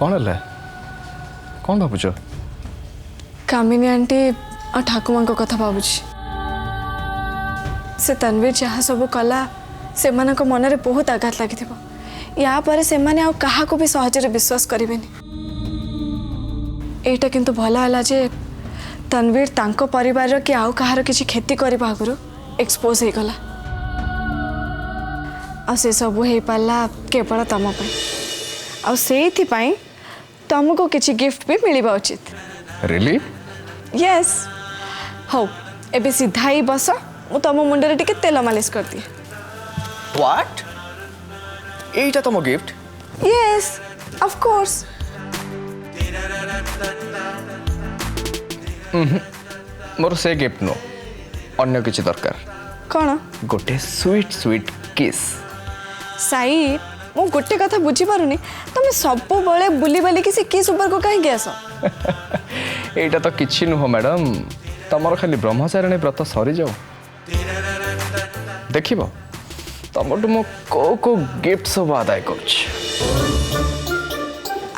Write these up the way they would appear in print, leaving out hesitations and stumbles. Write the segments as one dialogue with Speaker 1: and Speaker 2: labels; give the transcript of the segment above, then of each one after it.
Speaker 1: कौन है कौन भावुच
Speaker 2: कामिनी आंटी और ठाकुमा को कथा भावुच से तन्वीर जहाँ सब कला से मन रे बहुत आघात लगी या पर से माने आ कहा को भी सहजरे विश्वास करें एटा किंतु भल है जे तन्वीर तांको परिवार कि आउ कहार किसी क्षति करने आगु एक्सपोज हो गला आ से सब हो पाला केवल तुम आई तुमको किसी गिफ्ट भी मिलवा उचित
Speaker 1: रियली
Speaker 2: यस हो एबे सीधा ही बस मु तुम मुंडे टिके तेल मालिश कर दिए
Speaker 1: व्हाट एटा तुम गिफ्ट
Speaker 2: यस ऑफ कोर्स
Speaker 1: मोर से गिफ्ट नो अन्य किसी दरकार
Speaker 2: कौन
Speaker 1: गोटे स्वीट स्वीट किस
Speaker 2: साई मु गोटे कथा बुझी पारुनी तुम सब बळे बुली बाली कि से किस ऊपर को कहीं गैस
Speaker 1: एटा तो किछि नुह मैडम तमर खाली ब्रह्मचारिणी व्रत सरी जाओ देखिबो तमटु मो को गिफ्ट सब आदाय करछ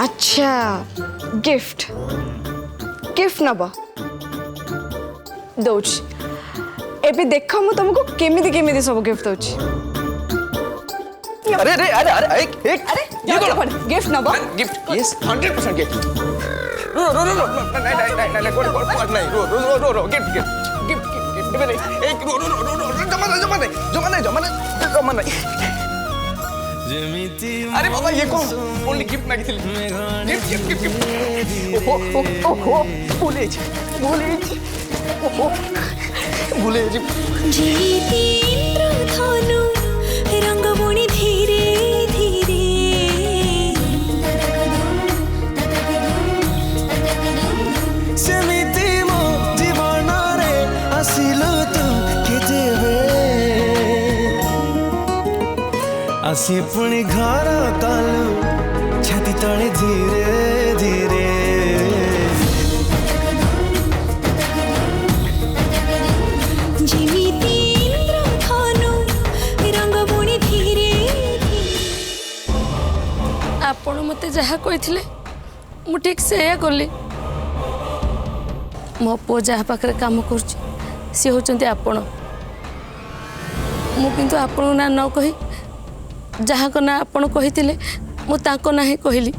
Speaker 2: अच्छा गिफ्ट गिफ्ट नब दौच एबे देख मु तुमको केमिति सब गिफ्ट दौच
Speaker 1: अरे अरे अरे अरे एक
Speaker 2: अरे ये गिफ्ट नब
Speaker 1: गिफ्ट यस 100% गिफ्ट रो गिफ्ट एक जमा नहीं अरे बाबा ये कौन ओनली गिफ्ट मांगी थी गिफ्ट ओहो भूले
Speaker 3: जीती इंद्रधनु रंगबुणी धीरे धीरे
Speaker 4: सेमिति मो जीवन रे आसिलो तू केतेबे आसी पुणी घर कालू छाती तले धीरे धीरे
Speaker 3: जीती इंद्रधनु रंगबुणी धीरे
Speaker 5: आपण मते जहा कही मु ठीक से कली मो पो जहा पाखे काम कर सी होचंती आपण मु किंतु आपण ना न कही जहा को ना आपण कही मु ताको ना ही कहली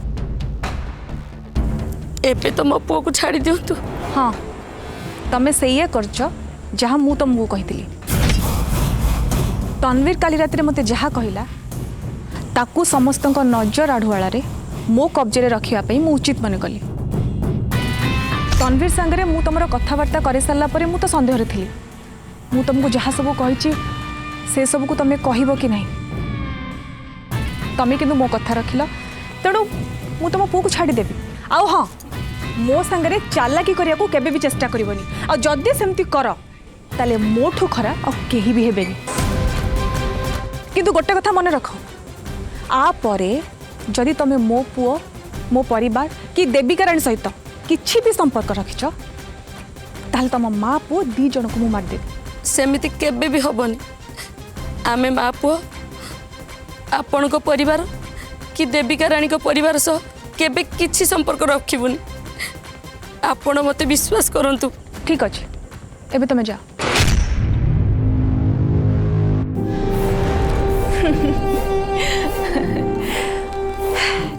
Speaker 5: एबे तो मो पो को छाड़ी दियंतु
Speaker 6: हाँ तमें से करछ जहाँ मु तुमको कही तन्वीर काली रात मते जहा कहला ताकू समस्त नजर आढ़ुआल मो कब्जे रखापी मु उचित मन कली तन्वीर सांगे मु तुम कथबार्ता कर सारा पर मु तो सन्देह थी मु तुमको जहाँ सब कही से सब को तुम्हें कहब कि नहीं तमें किंतु मो कथा रखिल तेणु मु तुम पुओ को छाड़देवी आउ हाँ मो सांगे चालाकी करने को केबे भी चेष्टा करबनी आ जदि सेमती कर ताले मोठू खरा आ केही भी हेबेनी किंतु गोटे कथा मन रख आ परे जदि तमे मो पुओ मो परिवार कि देविका रानी सहित किछि भी संपर्क रखिछ ताल तम माँ पुओ दी जन को मु मार देबी
Speaker 5: सेमिति केबे भी हबनी आमे माँ पुओ आपण को परिवार कि देविका रानी को परिवार सह केबे किछि संपर्क रखिबुनी आपण मते विश्वास करंतु
Speaker 6: ठीक अच्छे एबे तमे जा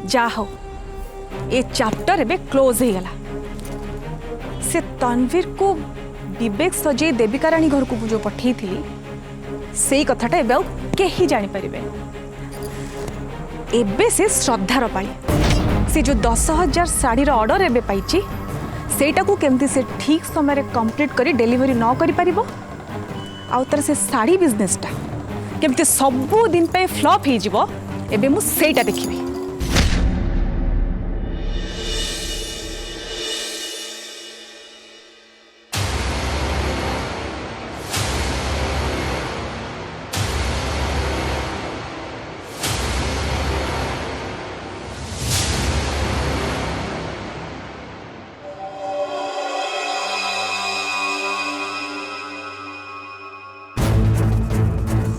Speaker 6: जा हो ये चैप्टर एबे क्लोज हो गला से तन्वीर को विवेक सजे देविका रानी घर को जो पठई थी से कथाटा एबे केही जानी परिबे एबे से श्रद्धार पाली से जो 10,000 साड़ी ऑर्डर एबे पाइची सेटा को केमती से ठीक समय कंप्लीट करी डिलीवरी न करि परिबो आउ तर से साड़ी बिजनेसटा केमती सबु दिन पे फ्लॉप हो जिवो एबे मु सेटा देखिबी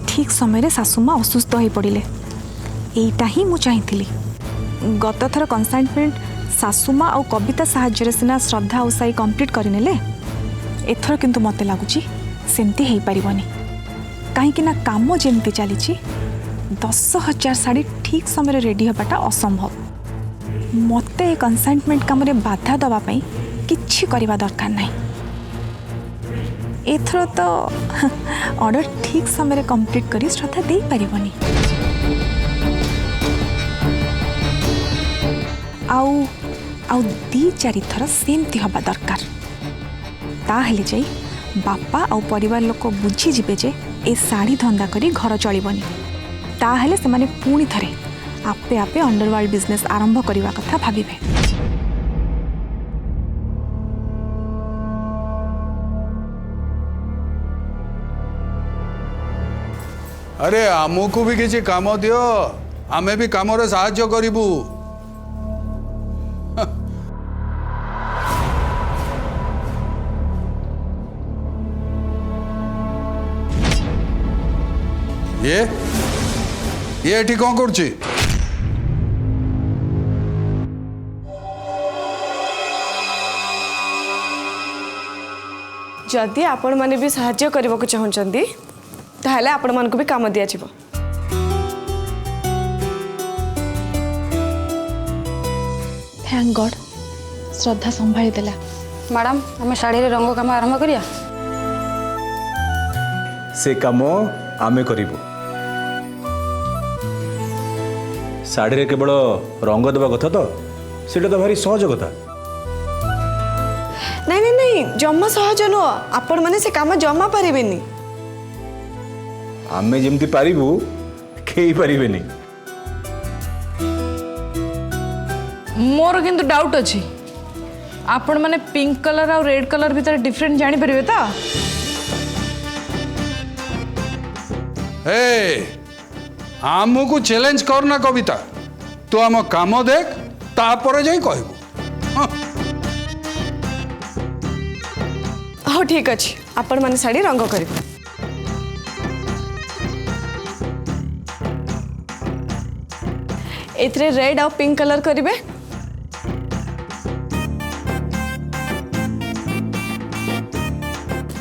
Speaker 6: ठीक समय सासुमा असुस्थ हो पड़े यहीटा ही मुझे चाहिए गत थर कनसाइनमेंट सासुमा आ कविता साहाय्य सिना श्रद्धा और साई कंप्लीट करनेले एथर किंतु मते लागुची सेमती हेई परिबनी कहीं ना काम जेमती चली 10,000 साड़ी ठीक समय रेडी होबाटा असंभव मते कनसाइनमेंट काम रे बाधा दवाई किछि करवा दरकार नहीं एथर तो ऑर्डर ठीक समय कंप्लीट करी श्रद्धा दे परिबनी आउ आउ 2-4 थर सेमती हवा दरकार ताहेले जाई बापा आउ परिवार लोक बुझी जिबे जे ए साड़ी धंदा करी घर चलिबनी ताहेले से माने पुणी थरे आपे आपे अंडरवर्ल्ड बिजनेस आरंभ करने कथा भाविबे
Speaker 7: अरे आमको भी किसी काम दियो आमे भी काम रे साहाय्य करिबू ये एठी कौन करछि
Speaker 2: जदि आपण माने भी साहाय्य करबा को चाहुचंदी ताहले आपण मन को भी काम दिया छिबो
Speaker 6: थैंक गॉड श्रद्धा संभाली देला
Speaker 5: मैडम आम शाढ़ी रंग काम आरंभ करिया
Speaker 8: से काम आमे करिबु साड़ी रे केवल रंग देवा कथा तो सेटा तो भारी सहज कथा
Speaker 2: नहीं नहीं नहीं जम्मा सहज नुह आपण माने से काम जमा पारिबेनी
Speaker 8: आमे जेमती पारिबु केही पारिबेनी
Speaker 6: मोर किंतु डाउट अछि आपण माने पिंक कलर और रेड कलर भीतर डिफरेंट जानि परिबे ता
Speaker 7: ए आमको चैलेंज करना कविता तू आम काम देख तापर जाई कहबू
Speaker 2: हो ठीक अछि आपण माने साड़ी रंग करिबे एथरे रेड और पिंक कलर करिबे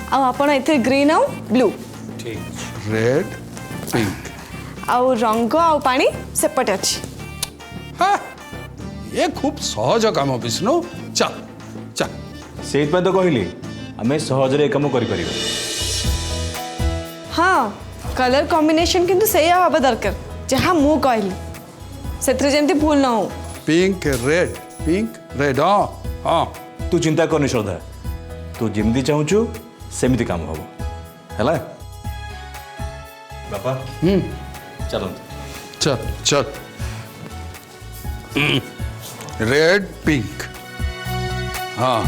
Speaker 2: आ आपण एथरे ग्रीन और ब्लू
Speaker 7: रेड पिंक
Speaker 2: आउ रंग आउ पानी सेपटे अछि
Speaker 7: हाँ ये खूब सहज काम विष्णु चल चल
Speaker 8: सेइत पे तो कहली आमे सहज रे काम करि परिबे
Speaker 2: हाँ कलर कॉम्बिनेशन किंतु सही हवा दरकार जहाँ मु कहली सेथरे जेंती भूल न हो
Speaker 7: पिंक रेड हाँ हाँ
Speaker 8: तू चिंता करनी श्रद्धा तू जेमती चाहूचु सेमती काम हबो हैला बापा चलंत
Speaker 7: चल चल रेड पिंक हाँ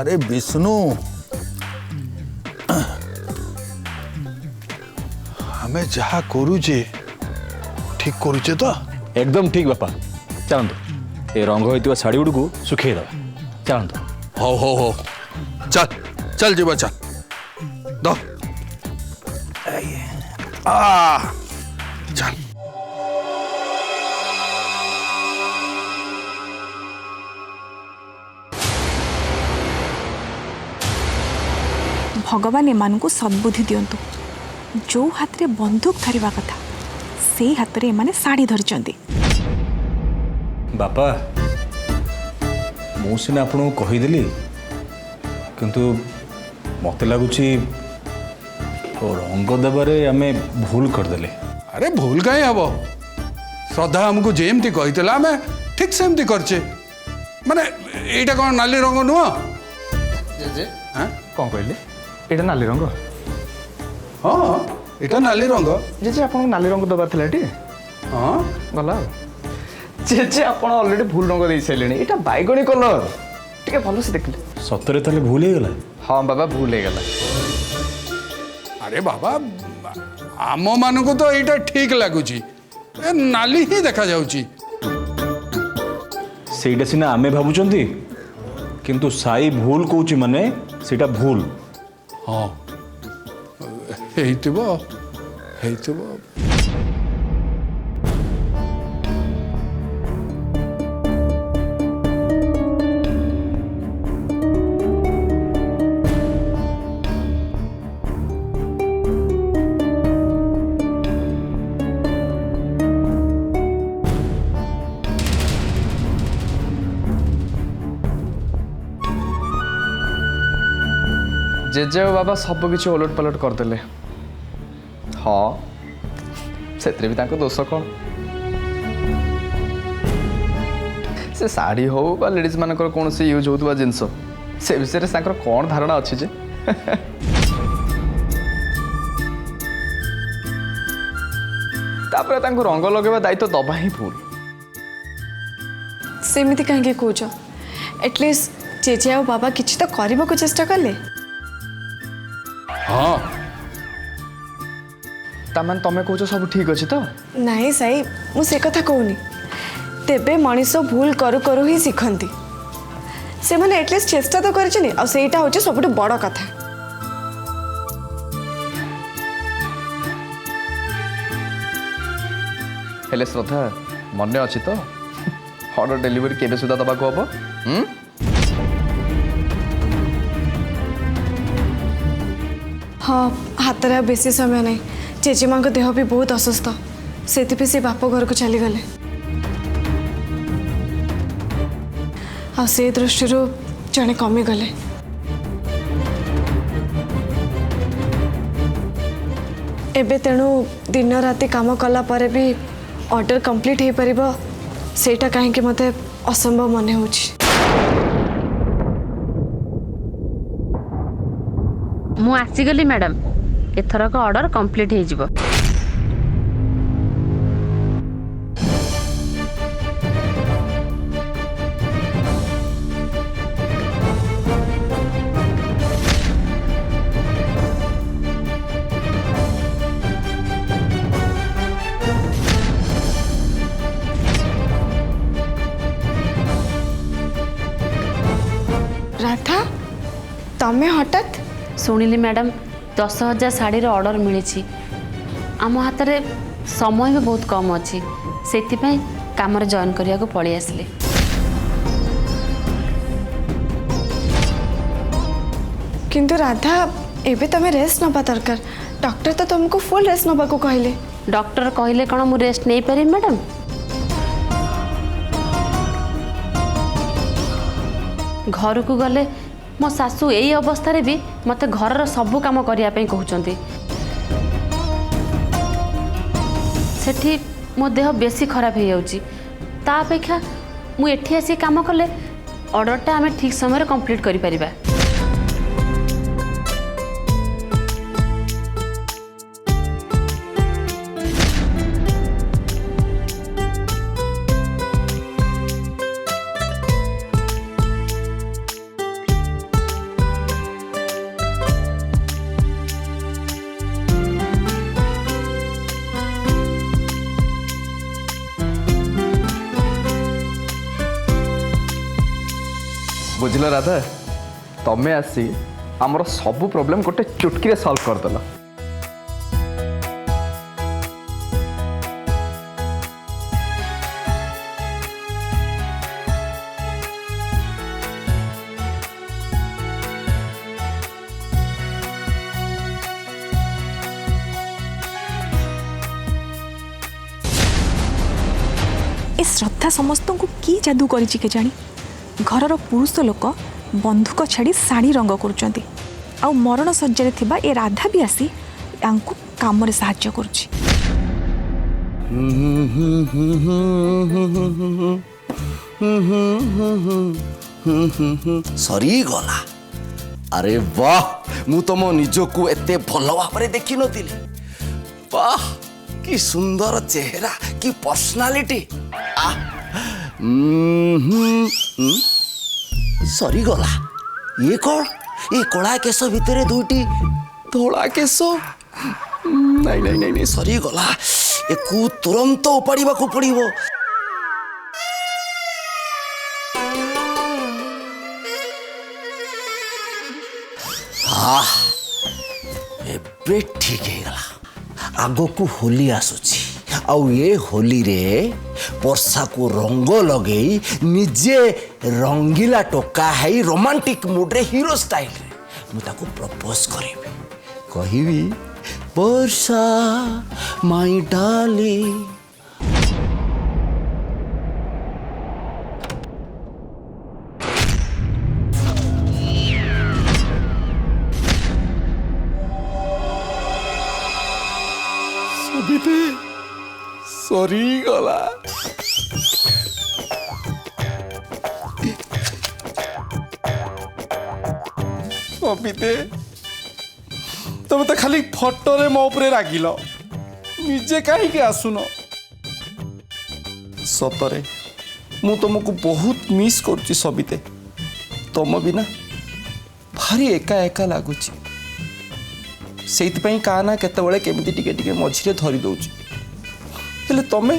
Speaker 7: अरे विष्णु हमें जहाँ करुचे ठीक करुचे तो
Speaker 8: एकदम ठीक बापा चलंत ए रंग होइतबा साड़ी गुड को सुखे दबा चलंत
Speaker 7: हो चल चल जीवा चल दो चल
Speaker 6: भगवान एमानकु सद्बुद्धि दियंतु जो हाथ रे बंदूक धरिबा कथा से हाथ रे एमाने साड़ी धरिचंती
Speaker 8: बापा मु सिना आपन को कहिदेली किंतु मते लागुची रंग देबारे आमे भूल करदेले
Speaker 7: अरे भूल कहीं हम श्रद्धा हमको जेमती कही आम ठीक सेमती करचे माने एटा कौन नाली रंग नुह
Speaker 1: कौन कहले एटा नाली रंग
Speaker 7: हाँ एटा नाली रंग
Speaker 1: जेजे आपको नाली रंग दबार थिला टी
Speaker 7: हाँ
Speaker 1: गला जेजे आपण ऑलरेडी भूल रंग दे साइलेनी एटा बैगणी कलर टिके भलो से देखले
Speaker 8: सतरे ताले भूल हो गला
Speaker 1: हाँ बाबा भूल हो गला
Speaker 7: अरे बाबा आम मान को तो यहाँ ठीक लगुच नाली ही देखा जाउची
Speaker 8: ସେଇଟା ସିନା ଆମେ ଭାବୁଛନ୍ତି କିନ୍ତୁ ସାଇ ଭୁଲ କହୁଛି ମାନେ ସେଇଟା ଭୁଲ।
Speaker 7: हाँ ହେଇଥିବ ହେଇଥିବ
Speaker 1: जेजे और बाबा सब किसी ओलट पलट करदे हाँ से भी तांको दोष कौन से शाढ़ी हो बा लेडीज मानकर कौन से यूज होता जिनस से विषय में कौन धारणा अच्छी जे तापर तांको रंग लगेवा दायित्व दबा ही भूल
Speaker 2: सेमिति कहीं कौच एटलिस्ट जेजे आ बाबा किसी तो करने को चेष्टा कले
Speaker 7: हाँ
Speaker 1: तामान तमे कहो सब ठीक अच्छे तो
Speaker 2: नाई साई मु से कथा कहूनी तेबे मनीष भूल करू करू ही शिखती से मैंने एटलिस्ट चेष्टा तो करटा हूँ सब बड़ कथा
Speaker 1: हेले श्रद्धा मन अच्छी तो ऑर्डर डेलीवरी केबे सुधा दबा को हम
Speaker 2: हाँ हाथ में बेसी समय नहीं जेजेमा देह भी बहुत असुस्थ से बाप घर को चली गले आ से दृष्टि जड़े कमी गले एबे तेणु दिन राति काम कला परे भी ऑर्डर कंप्लीट हो पारिबो सेटा कहीं मते असंभव मन हो
Speaker 9: मु आसीगली मैडम एथरक ऑर्डर कंप्लीट हो जिवो
Speaker 2: राधा तमे हठात
Speaker 9: शुणिली मैडम 10,000 शाढ़ी ऑर्डर मिली आम हाथ में समय भी बहुत कम अच्छी से काम जॉइन करने को पलि आसली
Speaker 2: किंतु राधा एबे तमे रेस्ट नबा दरकार डॉक्टर तो तुमको फुल रेस्ट नबा को कहले
Speaker 9: डॉक्टर कहले कौन मु रेस्ट नहीं पारि मैडम घर को गले मो सासू यही अवस्था भी मते घर सबू काम करने कहते सेठी मो देह बेसी खराब हो जाउची ता अपेक्षा मु एठी आसी काम कले ऑर्डरटा आमे ठीक समय कंप्लीट करि परिबा
Speaker 1: बुझल राधा तमें आसी आमर सबू प्रॉब्लम गोटे चुटकी सॉल्व करदेल
Speaker 6: ए श्रद्धा समस्त को की जादू करिछि के जानी घरर पुरुष लोक बंधुक छाड़ी शाढ़ी रंग करुचंती आ मरण सज्जा थिबा ए राधा भी आसी यांकु काम रे सहाय्य करुछि
Speaker 4: सरी गला अरे वाह ମୁଁ ତମ ନିଜକୁ ଏତେ ଭଲ ଭାବରେ ଦେଖିନଥିଲି। ବାଃ କି ସୁନ୍ଦର ଚେହେରା, କି ପର୍ସନାଲିଟି। ସରିଗଲା। ଇଏ କ'ଣ? ଏ କଳା କେଶ ଭିତରେ ଦୁଇଟି ଧଳା କେଶ। ନାଇଁ ନାଇଁ ନାଇଁ ନାଇଁ, ସରିଗଲା। ଏକୁ ତୁରନ୍ତ ଉପାଡ଼ିବାକୁ ପଡ଼ିବ। ଏବେ ଠିକ୍ ହେଇଗଲା। ଆଗକୁ ହୋଲି ଆସୁଛି, ଆଉ ଏ ହୋଲିରେ ବର୍ଷାକୁ ରଙ୍ଗ ଲଗେଇ ନିଜେ ରଙ୍ଗିଲା ଟୋକା ହେଇ ରୋମାଣ୍ଟିକ ମୁଡ୍ରେ ହିରୋ ଷ୍ଟାଇଲ୍ରେ ମୁଁ ତାକୁ ପ୍ରପୋଜ କରିବି। କହିବି ବର୍ଷା ମାଇ ଡାର୍ଲିଂ। ସରିଗଲା। ସବିତେ ତମେ ତ ଖାଲି ଫଟୋରେ ମୋ ଉପରେ ରାଗିଲ, ନିଜେ କାହିଁକି ଆସୁନ? ସତରେ ମୁଁ ତମକୁ ବହୁତ ମିସ୍ କରୁଛି ସବିତେ। ତମ ବିନା ଭାରି ଏକା ଏକା ଲାଗୁଛି। ସେଇଥିପାଇଁ କାହା ନା କେତେବେଳେ କେମିତି ଟିକେ ଟିକେ ମଝିରେ ଧରି ଦଉଛି। ହେଲେ ତମେ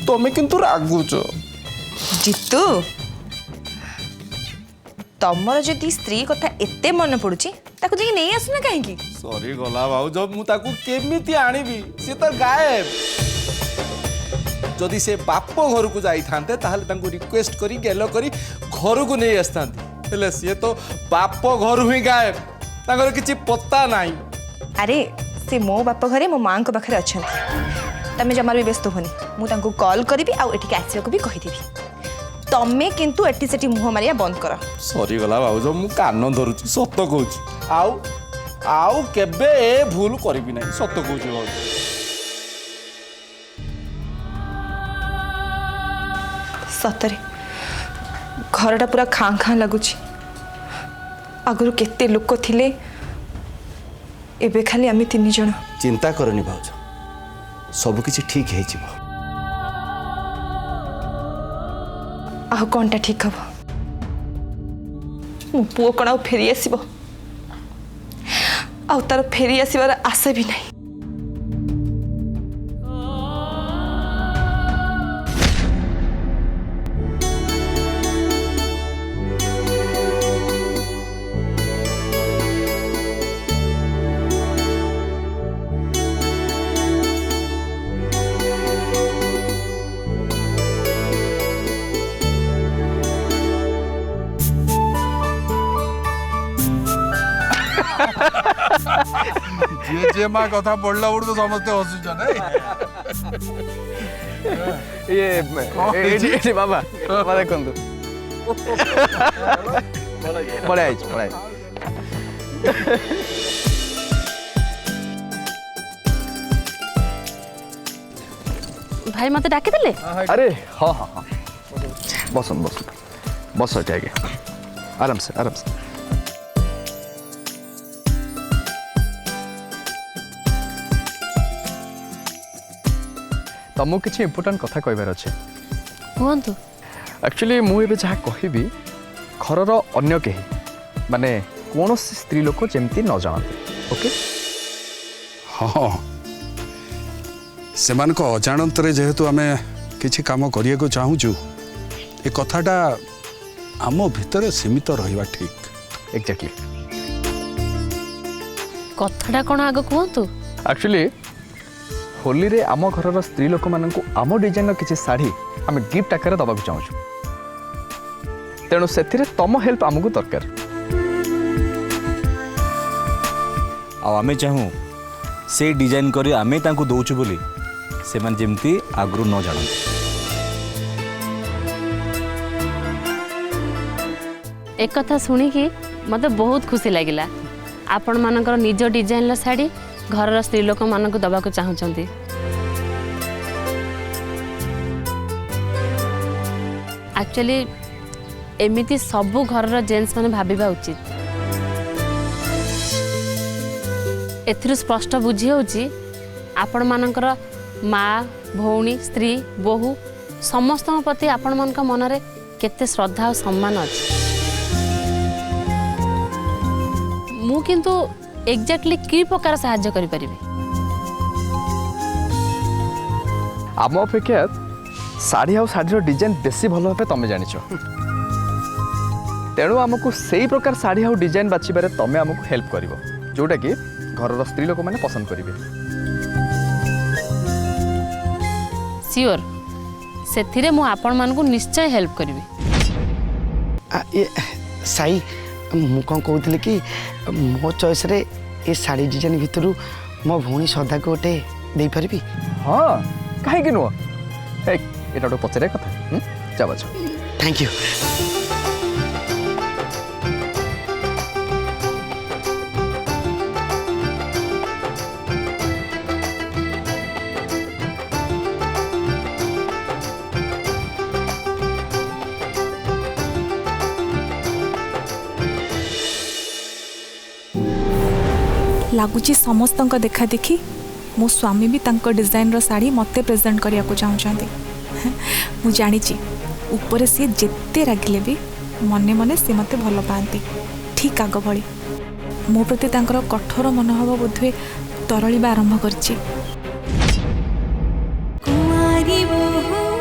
Speaker 4: ତମେ କିନ୍ତୁ ରାଗୁଛ।
Speaker 10: ଜିତୁ, ତମର ଯଦି ସ୍ତ୍ରୀ କଥା ଏତେ ମନେ ପଡୁଛି ତାକୁ ଯାଇକି ନେଇ ଆସୁନା କାହିଁକି?
Speaker 4: ସରିଗଲା ଭାଉଜ, ମୁଁ ତାକୁ କେମିତି ଆଣିବି? ସେ ତ ଗାଏବ। ଯଦି ସେ ବାପ ଘରକୁ ଯାଇଥାନ୍ତେ ତାହେଲେ ତାଙ୍କୁ ରିକ୍ୱେଷ୍ଟ କରି ଗେଲ କରି ଘରକୁ ନେଇ ଆସିଥାନ୍ତି। ହେଲେ ସିଏ ତ ବାପ ଘରୁ ହିଁ ଗାଏବ, ତାଙ୍କର କିଛି ପତ୍ତା ନାହିଁ।
Speaker 10: ଆରେ ସେ ମୋ ବାପ ଘରେ ମୋ ମାଙ୍କ ପାଖରେ ଅଛନ୍ତି। ତମେ ଜମାରୁ ବି ବ୍ୟସ୍ତ ହୁଅନି, ମୁଁ ତାଙ୍କୁ କଲ୍ କରିବି ଆଉ ଏଠିକି ଆସିବାକୁ ବି କହିଦେବି। ତମେ କିନ୍ତୁ ଏଠି ସେଠି ମୁହଁ ମାରିବା ବନ୍ଦ କର।
Speaker 4: ସରିଗଲା ଭାଉଜ, ମୁଁ କାନ ଧରୁଛି, ସତ କହୁଛି। ଆଉ କେବେ ଏ ଭୁଲ କରିବି ନାହିଁ, ସତ କହୁଛି ଭାଉଜ।
Speaker 10: ସତରେ ଘରଟା ପୁରା ଖାଁ ଖାଁ ଲାଗୁଛି। ଆଗରୁ କେତେ ଲୋକ ଥିଲେ, ଏବେ ଖାଲି ଆମେ 3 ଜଣ।
Speaker 4: ଚିନ୍ତା କରନି ଭାଉଜ, ସବୁକିଛି ଠିକ୍ ହେଇଯିବ।
Speaker 10: ଆଉ କ'ଣଟା ଠିକ୍ ହବ? ମୋ ପୁଅ କ'ଣ ଆଉ ଫେରି ଆସିବ? ଆଉ ତାର ଫେରି ଆସିବାର ଆଶା ବି ନାହିଁ।
Speaker 7: जे माँ कथा पढ़ला बेलू तो समस्ते हसुच
Speaker 1: ये बाबा बाबा देखंतु पढ़ाई पढ़ाई
Speaker 9: भाई मते डाके देले।
Speaker 1: अरे हाँ हाँ हाँ बसन बसन बस एटे आगे आराम से आराम से। तुमको किसी इम्पोर्टाट कथा कहबार अच्छे
Speaker 9: कहतु।
Speaker 1: एक्चुअली मुझे जहाँ कहबी घर अन्य कहीं माने कौन स्त्री लोक जमती न जानते। ओके
Speaker 7: हाँ से अजाणत जेहेतु आम किसी कम करने को चाहूँ ए कथाटा आम भितर सीमित रहा ठीक।
Speaker 1: एक्जाक्टली
Speaker 9: कथाटा कौन आग कहतु।
Speaker 1: एक्चुअली होली रे आम घर स्त्री लोक मान आम डिजाइन किसी शाढ़ी आम गिफ्ट आकार दबा चाहूँ तेणु से तुम हेल्प आमको दरकार।
Speaker 8: आमे चाहूँ से डिजाइन करी आमे तांको दौचु बोली से मान जेमती आगरू न जान।
Speaker 9: एक कथा शुणिकी मत बहुत खुशी लगिला। आपण मानकर निज डिजाइन शाढ़ी घर स्त्री लोक मान दबाक चाहूँगी। एक्चुअली एमिति सबू घर जेन्ट्स मैंने भाविबा उचित। एथिरु स्पष्ट बुझी होउची आपण मानकर माँ भौणी स्त्री बोहू समस्त प्रति आपण मान मनरे केते श्रद्धा और सम्मान अच्छी मु किंतु एग्जैक्टली कि प्रकार साहाय्य करि परिबे
Speaker 1: आम अपेक्षा शाढ़ी आउ शाढ़ीर डिजाइन बेसी भल भाव तुम जान तेणु आमको से प्रकार शाढ़ी आउ डिजाइन बाछिबारे तुम आमको हेल्प कर जोटा कि घर स्त्री लोक मैंने पसंद करेंगे।
Speaker 9: सियोर से मु आपण मान को निश्चय हेल्प करी
Speaker 11: साई मु कौन कहूली कि मो चॉइस रे ए साड़ी डिजाइन भितर मो भौणी श्रद्धा को गोटे दे पारि।
Speaker 1: हाँ कहीं नुह ये पचारे कथा जा बाज
Speaker 11: थैंक यू।
Speaker 6: लगुच समस्त देखा देखी मो स्वामी भी तांको डिजाइन रो साड़ी मते प्रेजेंट करिया को चाहते मु जानी ऊपर सी जेते रागिले भी मने मने से मते भल पाती ठीक आग भली मो प्रति तांकर कठोर मनोभाव बोधे तरलिबा आरंभ करछि।
Speaker 3: कुमारी बोहू